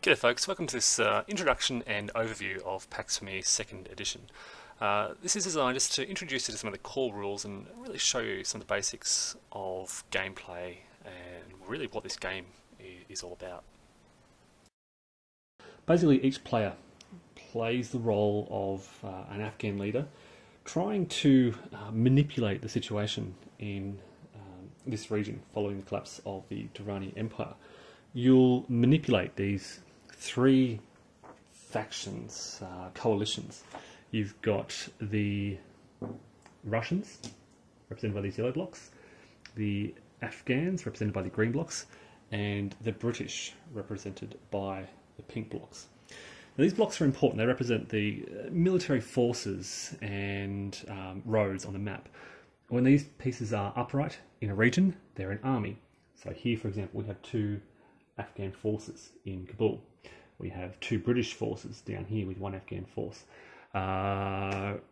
G'day folks, welcome to this introduction and overview of Pax Pamir 2nd edition. This is designed just to introduce you to some of the core rules and really show you some of the basics of gameplay and really what this game is all about. Basically, each player plays the role of an Afghan leader trying to manipulate the situation in this region following the collapse of the Durrani Empire. You'll manipulate these three factions, coalitions. You've got the Russians, represented by these yellow blocks, the Afghans, represented by the green blocks, and the British, represented by the pink blocks. Now, these blocks are important. They represent the military forces and roads on the map. When these pieces are upright in a region, they're an army. So here, for example, we have two Afghan forces in Kabul. We have two British forces down here with one Afghan force.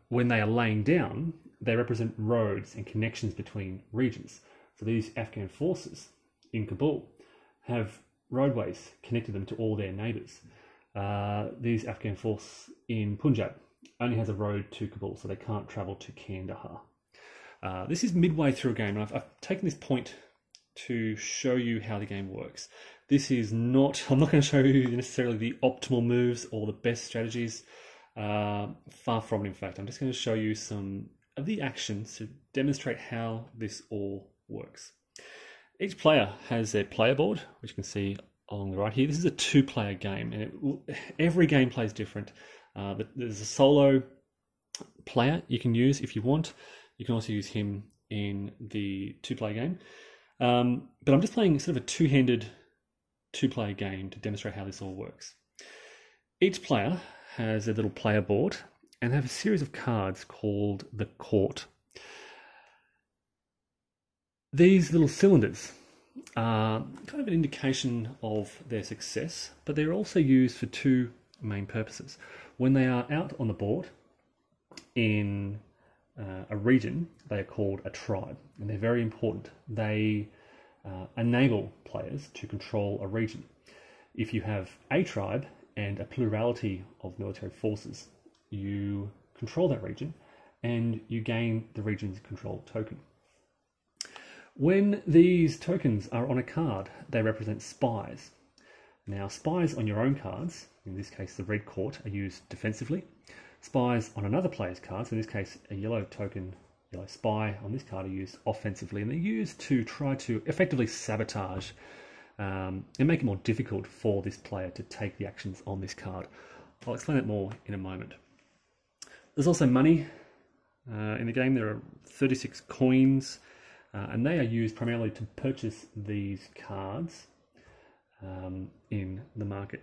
When they are laying down, they represent roads and connections between regions. So these Afghan forces in Kabul have roadways connected them to all their neighbours. These Afghan force in Punjab only has a road to Kabul, so they can't travel to Kandahar. This is midway through a game, and I've taken this point to show you how the game works. This is not, I'm not going to show you necessarily the optimal moves or the best strategies. Far from it, in fact. I'm just going to show you some of the actions to demonstrate how this all works. Each player has their player board, which you can see along the right here. This is a two-player game, and every gameplay is different. There's a solo player you can use if you want. You can also use him in the two-player game. But I'm just playing sort of a two-handed two-player game to demonstrate how this all works. Each player has a little player board and have a series of cards called the court. These little cylinders are kind of an indication of their success, but they're also used for two main purposes. When they are out on the board in a region, they are called a tribe, and they're very important. They enable players to control a region. If you have a tribe and a plurality of military forces, you control that region and you gain the region's control token. When these tokens are on a card, they represent spies. Now, spies on your own cards, in this case the red court, are used defensively. Spies on another player's cards, in this case a yellow token, yellow spy on this card, are used offensively, and they're used to try to effectively sabotage and make it more difficult for this player to take the actions on this card. I'll explain that more in a moment. There's also money in the game. There are 36 coins, and they are used primarily to purchase these cards in the market.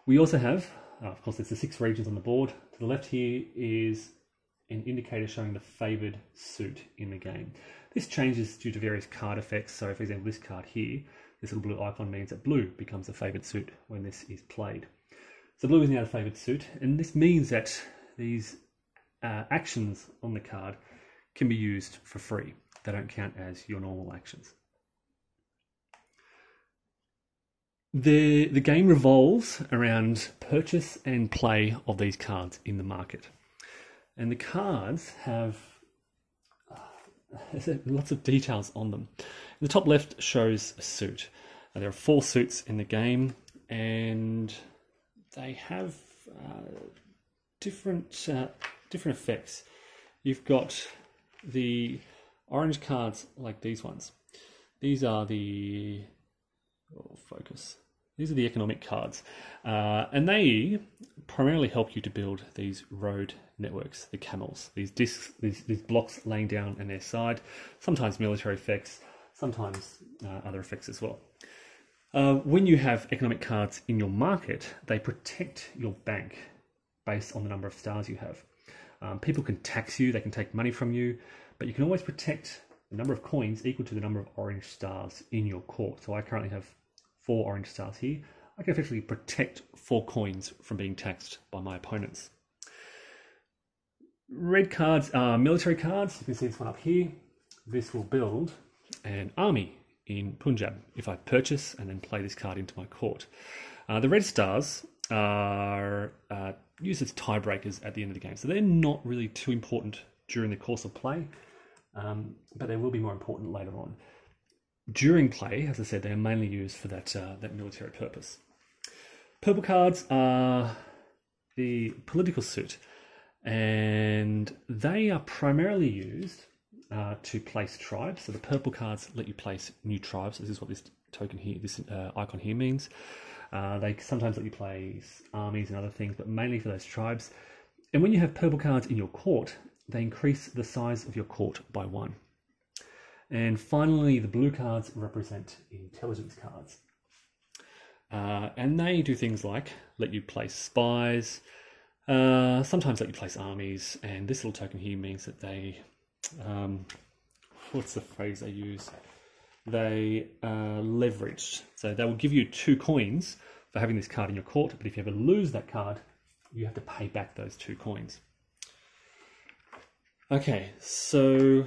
We also have, of course, there's the 6 regions on the board. To the left here is an indicator showing the favoured suit in the game. This changes due to various card effects. So, for example, this card here, this little blue icon means that blue becomes the favoured suit when this is played. So blue is now the favoured suit, and this means that these actions on the card can be used for free. They don't count as your normal actions. The game revolves around purchase and play of these cards in the market. And the cards have lots of details on them. The top left shows a suit. There are 4 suits in the game, and they have different effects. You've got the orange cards like these ones. These are the These are the economic cards, and they primarily help you to build these road networks, the camels, these discs, these blocks laying down on their side, sometimes military effects, sometimes other effects as well. When you have economic cards in your market, they protect your bank based on the number of stars you have. People can tax you, they can take money from you, but you can always protect the number of coins equal to the number of orange stars in your court. So I currently have 4 orange stars here. I can effectively protect 4 coins from being taxed by my opponents. Red cards are military cards. You can see this one up here. This will build an army in Punjab if I purchase and then play this card into my court. The red stars are used as tiebreakers at the end of the game, so they're not really too important during the course of play, but they will be more important later on. During play, as I said, they are mainly used for that military purpose. Purple cards are the political suit, and they are primarily used to place tribes. So the purple cards let you place new tribes. This is what this token here, this icon here means. They sometimes let you place armies and other things, but mainly for those tribes. And when you have purple cards in your court, they increase the size of your court by 1. And finally, the blue cards represent intelligence cards. And they do things like let you place spies, sometimes let you place armies, and this little token here means that they, what's the phrase they use? They leveraged. So they will give you 2 coins for having this card in your court, but if you ever lose that card, you have to pay back those 2 coins. Okay, so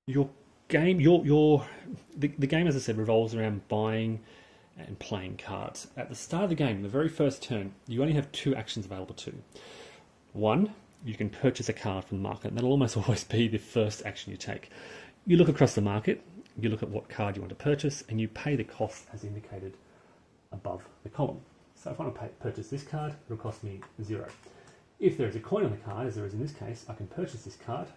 your game, the game, as I said, revolves around buying and playing cards. At the start of the game, the very first turn, you only have 2 actions available to you. 1, you can purchase a card from the market, and that'll almost always be the first action you take. You look across the market, you look at what card you want to purchase, and you pay the cost as indicated above the column. So if I want to purchase this card, it'll cost me 0. If there is a coin on the card, as there is in this case, I can purchase this card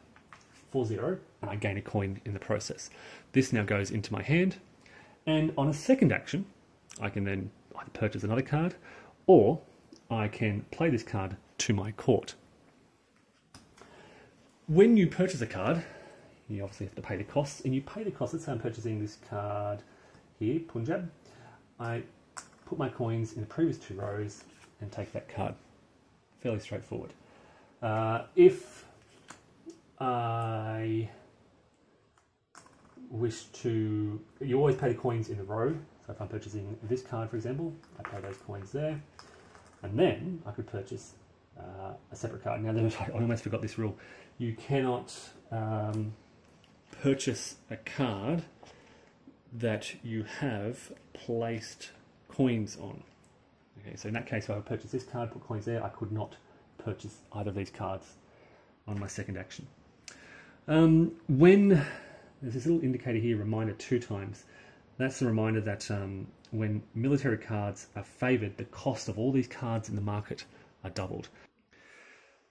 for 0, and I gain a coin in the process. This now goes into my hand, and on a second action, I can then either purchase another card, or I can play this card to my court. When you purchase a card, you obviously have to pay the costs, and you pay the costs. Let's say I'm purchasing this card here, Punjab. I put my coins in the previous 2 rows and take that card. Fairly straightforward. If I wish to, you always pay the coins in the row. So if I'm purchasing this card, for example, I pay those coins there, and then I could purchase a separate card. Now, I almost forgot this rule. You cannot purchase a card that you have placed coins on. Okay, so in that case, if I would purchase this card, put coins there, I could not purchase either of these cards on my second action. When there's this little indicator here, reminder 2 times, that's the reminder that when military cards are favoured, the cost of all these cards in the market are doubled.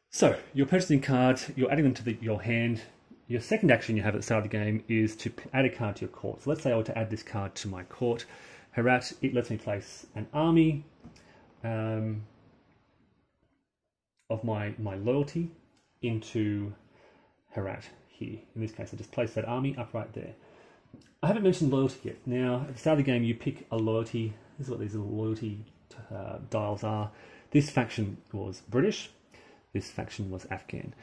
So you're purchasing cards, you're adding them to your hand. Your second action you have at the start of the game is to add a card to your court. So let's say I were to add this card to my court. Herat, it lets me place an army of my loyalty into Herat here. In this case, I just place that army up right there. I haven't mentioned loyalty yet. Now, at the start of the game, you pick a loyalty. This is what these little loyalty dials are. This faction was British. This faction was Afghan.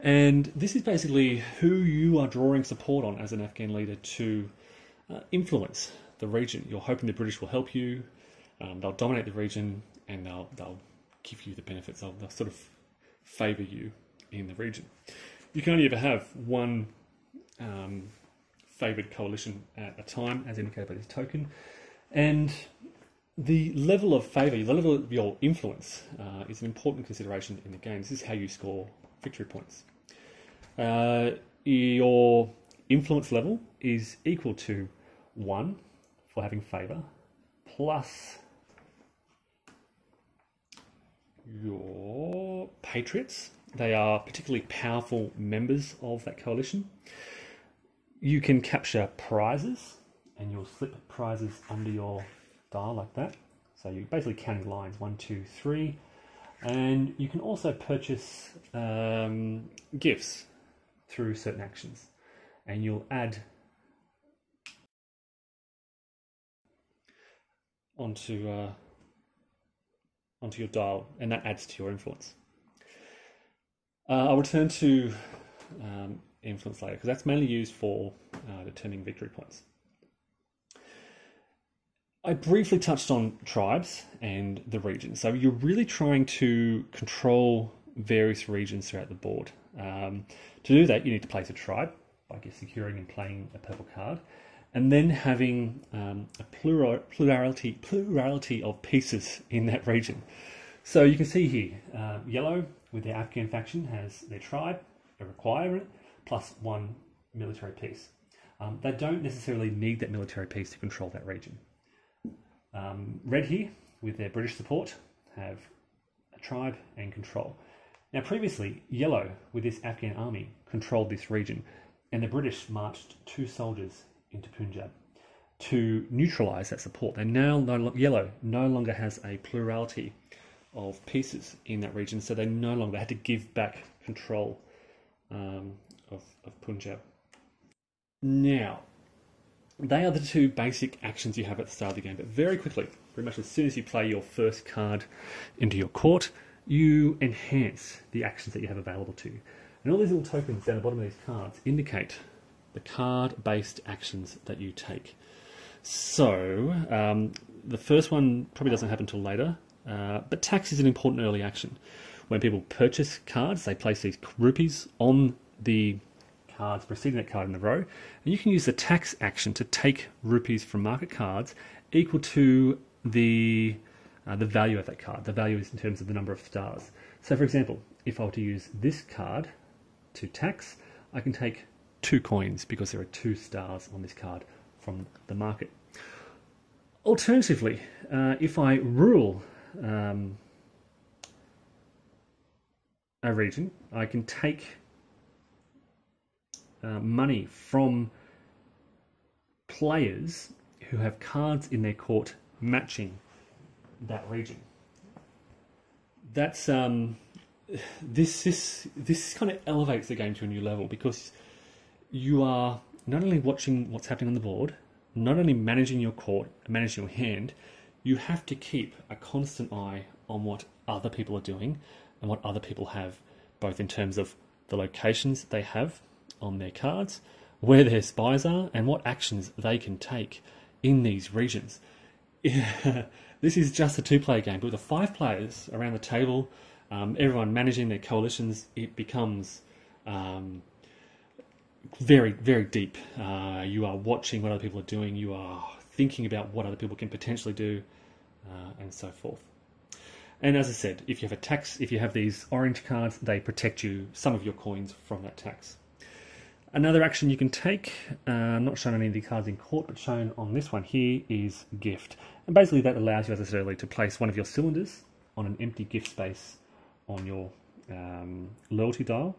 And this is basically who you are drawing support on as an Afghan leader to influence the region. You're hoping the British will help you. They'll dominate the region, and they'll give you the benefits. They'll sort of favour you in the region. You can only ever have one favoured coalition at a time, as indicated by this token. And the level of favour, the level of your influence is an important consideration in the game. This is how you score victory points. Your influence level is equal to 1 for having favour, plus your patriots. They are particularly powerful members of that coalition. You can capture prizes, and you'll slip prizes under your dial like that. So you're basically counting lines 1, 2, 3. And you can also purchase gifts through certain actions, and you'll add onto your dial, and that adds to your influence. I'll return to influence later, because that's mainly used for determining victory points. I briefly touched on tribes and the region. So you're really trying to control various regions throughout the board. To do that, you need to place a tribe by securing and playing a purple card. and then having a plurality of pieces in that region. So you can see here, yellow with their Afghan faction has their tribe, a requirement, plus one military piece. They don't necessarily need that military piece to control that region. Red here, with their British support, have a tribe and control. Now previously, yellow, with this Afghan army, controlled this region, and the British marched 2 soldiers into Punjab to neutralise that support. Yellow no longer has a plurality of pieces in that region, so they had to give back control of Punjab. Now, they are the 2 basic actions you have at the start of the game, but very quickly, pretty much as soon as you play your first card into your court, you enhance the actions that you have available to you. And all these little tokens down the bottom of these cards indicate the card-based actions that you take. So, the first one probably doesn't happen until later, but tax is an important early action. When people purchase cards, they place these rupees on the cards preceding that card in the row, and you can use the tax action to take rupees from market cards equal to the value of that card. The value is in terms of the number of stars. So for example, if I were to use this card to tax, I can take 2 coins because there are 2 stars on this card from the market. Alternatively, if I rule a region, I can take money from players who have cards in their court matching that region. That's this kind of elevates the game to a new level, because you are not only watching what's happening on the board, not only managing your court, managing your hand, you have to keep a constant eye on what other people are doing and what other people have, both in terms of the locations they have on their cards, where their spies are, and what actions they can take in these regions. This is just a 2-player game, but with the 5 players around the table, everyone managing their coalitions, it becomes very, very deep. You are watching what other people are doing, you are thinking about what other people can potentially do, and so forth. And as I said, if you have a tax, if you have these orange cards, they protect you, some of your coins, from that tax. Another action you can take, not shown on any of the cards in court, but shown on this one here, is gift. And basically that allows you, as I said earlier, to place one of your cylinders on an empty gift space on your loyalty dial,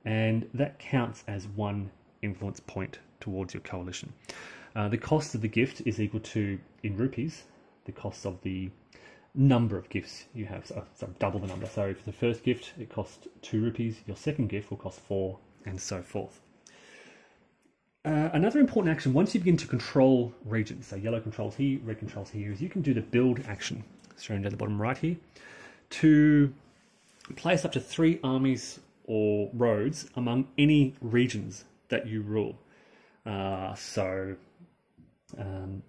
and that counts as 1 influence point towards your coalition. The cost of the gift is equal to, in rupees, the cost of the number of gifts you have, so double the number. So for the first gift it costs 2 rupees, your second gift will cost 4, and so forth. Another important action, once you begin to control regions, so yellow controls here, red controls here, is you can do the build action, shown down the bottom right here, to place up to 3 armies or roads among any regions that you rule.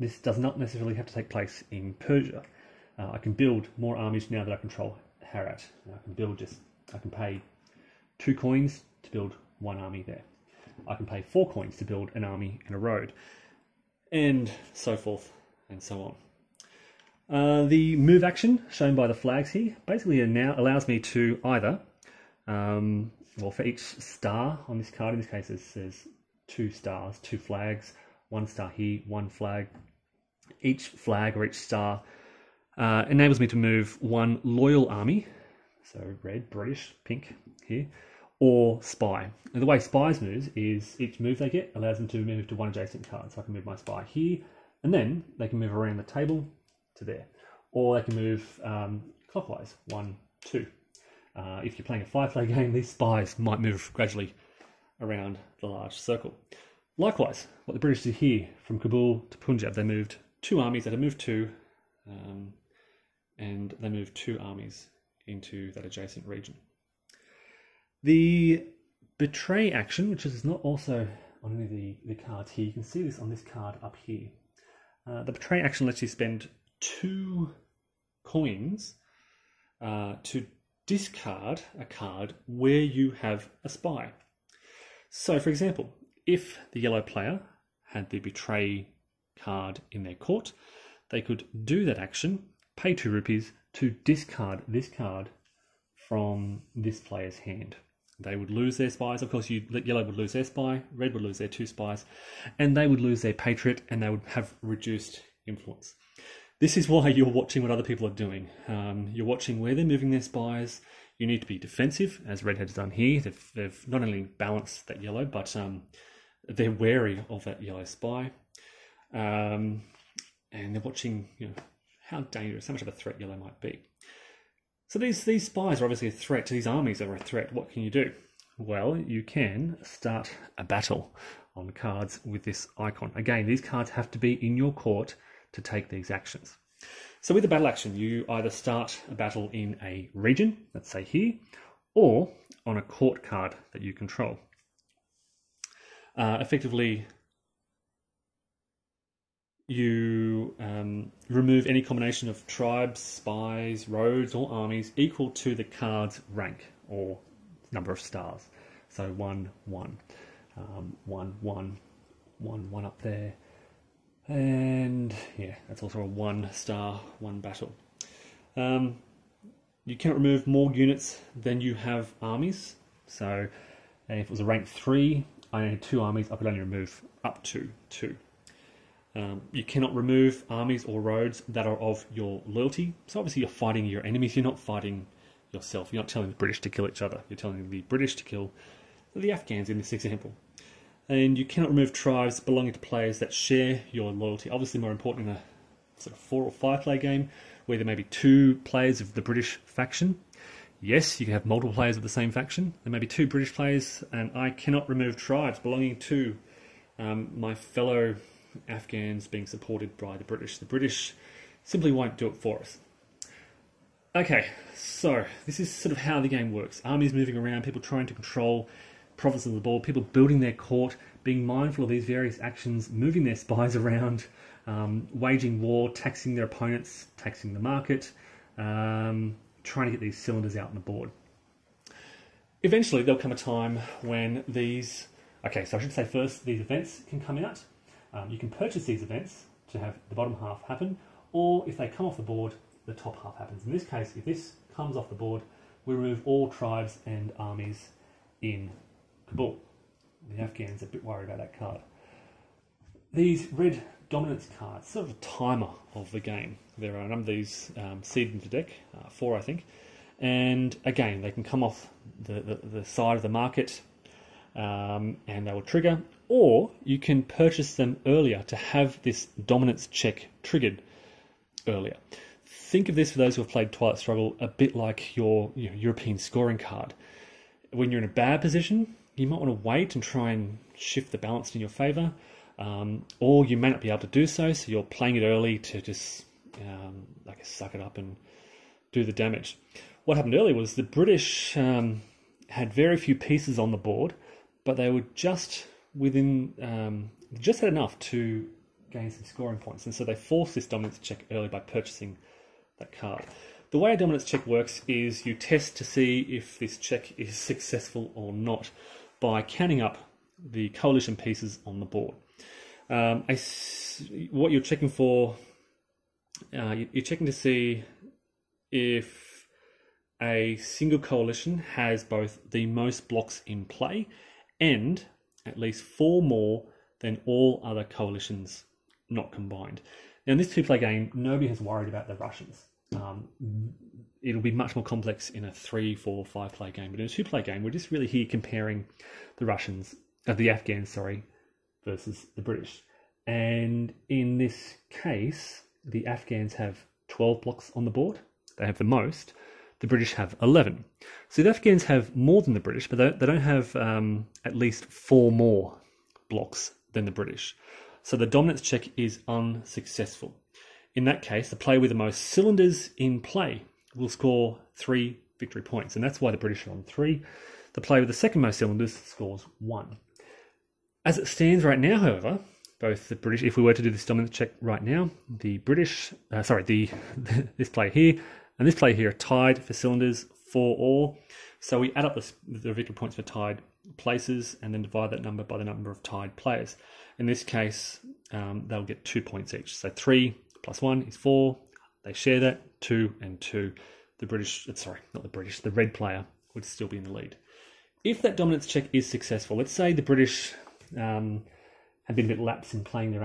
This does not necessarily have to take place in Persia. I can build more armies now that I control Herat. I can pay 2 coins to build 1 army there. I can pay 4 coins to build an army and a road, and so forth and so on. The move action shown by the flags here basically now allows me to either, well, for each star on this card, in this case it says 2 stars, 2 flags, 1 star here, 1 flag. Each flag or each star enables me to move 1 loyal army, so red, British, pink here, or spy. And the way spies moves is each move they get allows them to move to 1 adjacent card. So I can move my spy here, and then they can move around the table to there. Or they can move clockwise, 1, 2. If you're playing a 5-player game, these spies might move gradually around the large circle. Likewise, what the British did here, from Kabul to Punjab, they moved 2 armies, they had moved 2, and they moved 2 armies into that adjacent region. The betray action, which is not also on any of the cards here, you can see this on this card up here. The betray action lets you spend 2 coins to discard a card where you have a spy. So for example, if the yellow player had the Betray card in their court, they could do that action, pay 2 rupees to discard this card from this player's hand. They would lose their spies. Of course, yellow would lose their spy, red would lose their 2 spies, and they would lose their patriot, and they would have reduced influence. This is why you're watching what other people are doing. You're watching where they're moving their spies. You need to be defensive, as red has done here. They've not only balanced that yellow, but they're wary of that yellow spy. And they're watching, how dangerous, how much of a threat yellow might be. So these spies are obviously a threat. These armies are a threat. What can you do? Well, you can start a battle on cards with this icon. Again, these cards have to be in your court to take these actions. So with the battle action, you either start a battle in a region, let's say here, or on a court card that you control. Effectively, you remove any combination of tribes, spies, roads, or armies equal to the card's rank or number of stars. So 1, 1, 1, 1, 1, 1 up there. And yeah, that's also a 1 star, 1 battle. You cannot remove more units than you have armies. So if it was a rank 3, I had 2 armies, I could only remove up to 2. You cannot remove armies or roads that are of your loyalty. So obviously you're fighting your enemies, you're not fighting yourself. You're not telling the British to kill each other. You're telling the British to kill the Afghans in this example. And you cannot remove tribes belonging to players that share your loyalty. Obviously more important in a sort of 4 or 5 player game where there may be 2 players of the British faction. Yes, you can have multiple players of the same faction. There may be 2 British players, and I cannot remove tribes belonging to my fellow Afghans being supported by the British. The British simply won't do it for us. Okay, so this is sort of how the game works. Armies moving around, people trying to control provinces of the board, people building their court, being mindful of these various actions, moving their spies around, waging war, taxing their opponents, taxing the market, trying to get these cylinders out on the board. Eventually there'll come a time when these, okay, so I should say first, these events can come out. You can purchase these events to have the bottom half happen, or if they come off the board, the top half happens. In this case, if this comes off the board, we remove all tribes and armies in Kabul. The Afghans are a bit worried about that card. These red dominance cards, sort of a timer of the game. There are a number of these seeded into deck, 4 I think, and again they can come off the side of the market and they will trigger, or you can purchase them earlier to have this dominance check triggered earlier. Think of this, for those who have played Twilight Struggle, a bit like your European scoring card. When you're in a bad position, you might want to wait and try and shift the balance in your favour, or you may not be able to do so, so you're playing it early to just I guess suck it up and do the damage. What happened earlier was the British had very few pieces on the board, but they were just within, just had enough to gain some scoring points, and so they forced this dominance check early by purchasing that card. The way a dominance check works is you test to see if this check is successful or not by counting up the coalition pieces on the board. What you're checking for, you're checking to see if a single coalition has both the most blocks in play and at least 4 more than all other coalitions not combined. Now in this 2-player game, nobody has worried about the Russians. It'll be much more complex in a 3, 4, 5-player game, but in a 2-player game, we're just really here comparing the the Afghans, versus the British. And in this case, the Afghans have 12 blocks on the board. They have the most. The British have 11. So the Afghans have more than the British, but they don't have at least 4 more blocks than the British. So the dominance check is unsuccessful. In that case, the player with the most cylinders in play will score 3 victory points, and that's why the British are on 3. The player with the second most cylinders scores 1. As it stands right now, however, both the British, if we were to do this dominance check right now, the British, this player here and this player here are tied for cylinders 4 all. So we add up the victory points for tied places and then divide that number by the number of tied players. In this case, they'll get 2 points each. So 3 plus 1 is 4. They share that, 2 and 2. The red player would still be in the lead. If that dominance check is successful, let's say the British had been a bit lax in placing their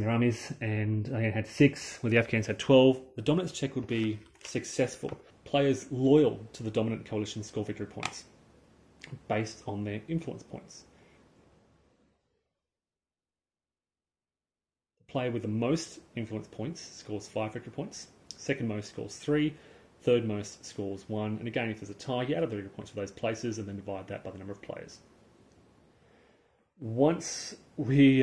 armies, and they had 6, where the Afghans had 12. The dominance check would be successful. Players loyal to the dominant coalition score victory points based on their influence points. The player with the most influence points scores 5 victory points. Second most scores 3. Third most scores 1. And again, if there's a tie, you add up the victory points for those places and then divide that by the number of players. Once we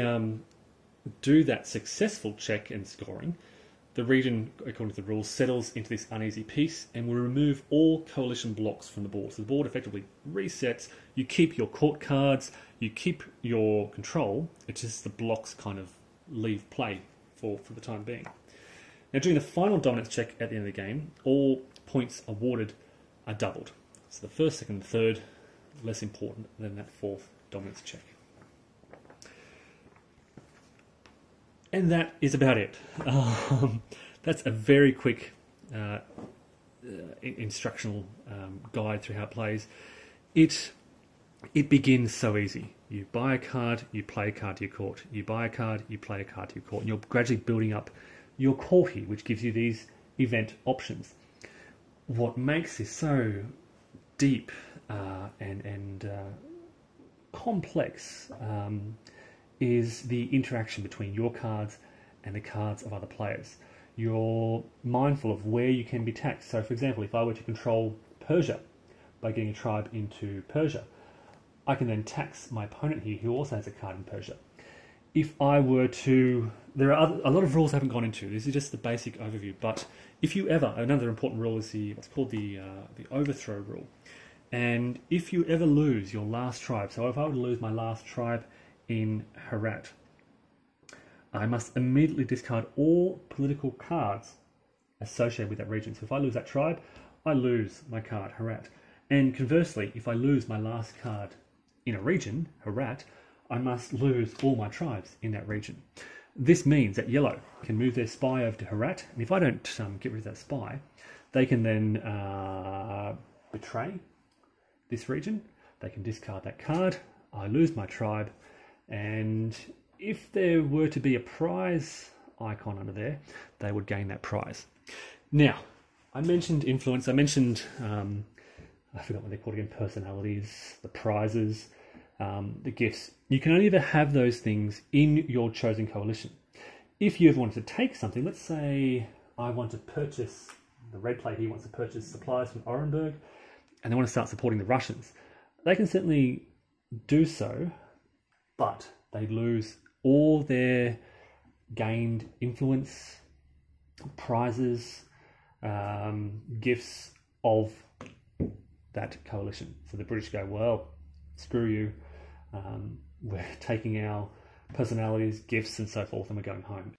do that successful check and scoring, the region, according to the rules, settles into this uneasy peace, and we remove all coalition blocks from the board. So the board effectively resets. You keep your court cards, you keep your control. It's just the blocks kind of leave play for the time being. Now, during the final dominance check at the end of the game, all points awarded are doubled. So the first, second, and third, less important than that fourth dominance check. And that is about it. That's a very quick instructional guide through how it plays. It begins so easy. You buy a card, you play a card to your court. You buy a card, you play a card to your court. And you're gradually building up your courtier, which gives you these event options. What makes this so deep and complex is the interaction between your cards and the cards of other players. You're mindful of where you can be taxed. So, for example, if I were to control Persia by getting a tribe into Persia, I can then tax my opponent here who also has a card in Persia. If I were to... There are a lot of rules I haven't gone into. This is just the basic overview. But if you ever... Another important rule is what's called the overthrow rule. And if you ever lose your last tribe, so if I were to lose my last tribe in Herat, I must immediately discard all political cards associated with that region. So if I lose that tribe, I lose my card, Herat. And conversely, if I lose my last card in a region, Herat, I must lose all my tribes in that region. This means that yellow can move their spy over to Herat, and if I don't get rid of that spy, they can then betray this region. They can discard that card. I lose my tribe. And if there were to be a prize icon under there, they would gain that prize. Now, I mentioned influence. I mentioned, I forgot what they're called again, personalities, the prizes, the gifts. You can only ever have those things in your chosen coalition. If you ever wanted to take something, let's say I want to purchase, the red player here wants to purchase supplies from Orenburg, and they want to start supporting the Russians. They can certainly do so, but they lose all their gained influence, prizes, gifts of that coalition. So the British go, well, screw you, we're taking our personalities, gifts and so forth, and we're going home.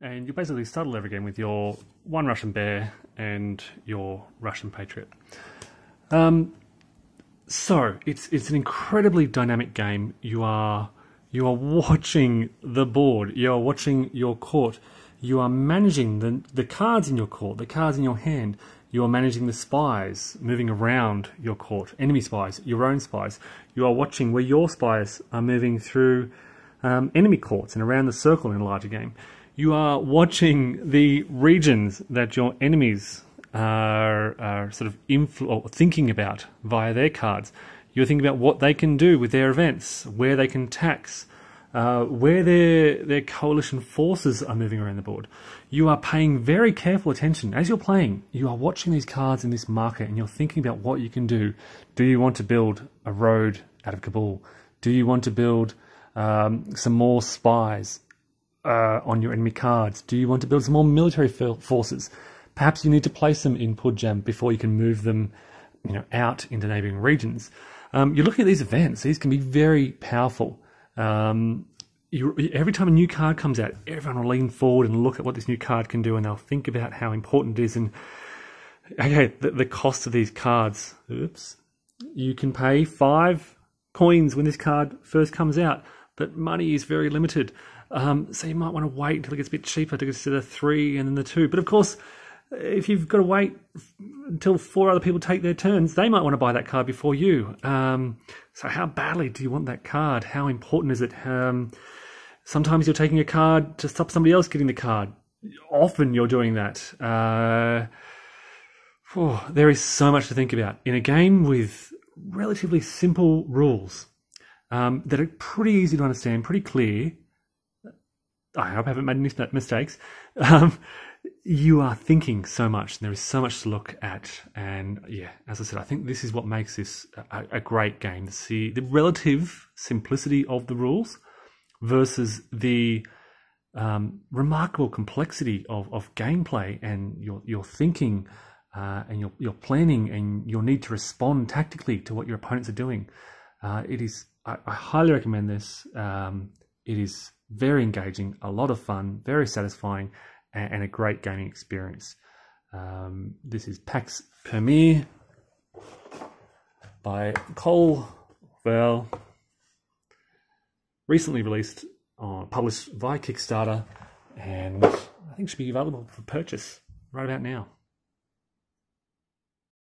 And you basically start every game with your one Russian bear and your Russian patriot. So it's an incredibly dynamic game. You are watching the board. You are watching your court. You are managing the cards in your court, the cards in your hand. You are managing the spies moving around your court, enemy spies, your own spies. You are watching where your spies are moving through enemy courts and around the circle in a larger game. You are watching the regions that your enemies are sort of thinking about via their cards. You're thinking about what they can do with their events, where they can tax, where their coalition forces are moving around the board. You are paying very careful attention. As you're playing, you are watching these cards in this market and you're thinking about what you can do. Do you want to build a road out of Kabul? Do you want to build some more spies on your enemy cards? Do you want to build some more military forces? Perhaps you need to place them in Punjab before you can move them, out into neighbouring regions. You're looking at these events. These can be very powerful. Every time a new card comes out, everyone will lean forward and look at what this new card can do, and they'll think about how important it is. And Okay, the cost of these cards. Oops. You can pay 5 coins when this card first comes out, but money is very limited. So you might want to wait until it gets a bit cheaper to consider 3 and then the 2. But of course, if you've got to wait until 4 other people take their turns, they might want to buy that card before you. So how badly do you want that card? How important is it? Sometimes you're taking a card to stop somebody else getting the card. Often you're doing that. There is so much to think about in a game with relatively simple rules that are pretty easy to understand, pretty clear. I hope I haven't made any mistakes. You are thinking so much, and there is so much to look at. And yeah, as I said, I think this is what makes this a great game, to see the relative simplicity of the rules versus the remarkable complexity of gameplay and your thinking and your planning and your need to respond tactically to what your opponents are doing. I highly recommend this. It is very engaging, a lot of fun, very satisfying, and a great gaming experience. This is Pax Pamir by Wehrle, recently released, published via Kickstarter, and I think should be available for purchase right about now.